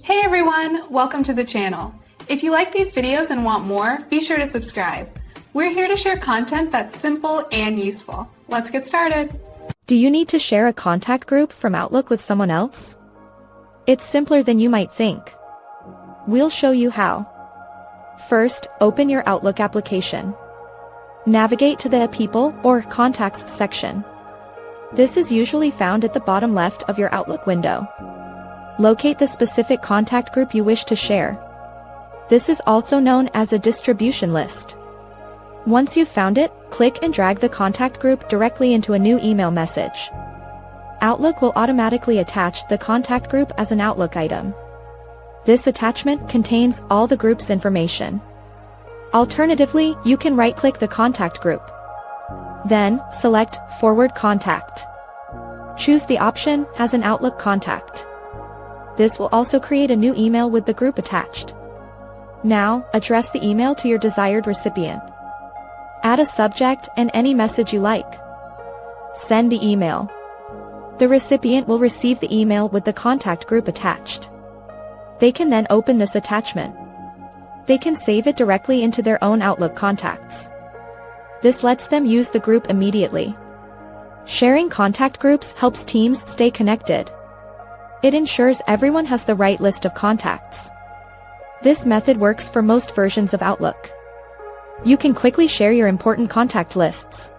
Hey everyone, welcome to the channel. If you like these videos and want more, be sure to subscribe. We're here to share content that's simple and useful. Let's get started. Do you need to share a contact group from Outlook with someone else? It's simpler than you might think. We'll show you how. First, open your Outlook application. Navigate to the People or Contacts section. This is usually found at the bottom left of your Outlook window. Locate the specific contact group you wish to share. This is also known as a distribution list. Once you've found it, click and drag the contact group directly into a new email message. Outlook will automatically attach the contact group as an Outlook item. This attachment contains all the group's information. Alternatively, you can right-click the contact group. Then, select Forward Contact. Choose the option as an Outlook contact. This will also create a new email with the group attached. Now, address the email to your desired recipient. Add a subject and any message you like. Send the email. The recipient will receive the email with the contact group attached. They can then open this attachment. They can save it directly into their own Outlook contacts. This lets them use the group immediately. Sharing contact groups helps teams stay connected. It ensures everyone has the right list of contacts. This method works for most versions of Outlook. You can quickly share your important contact lists.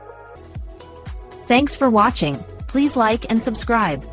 Thanks for watching. Please like and subscribe.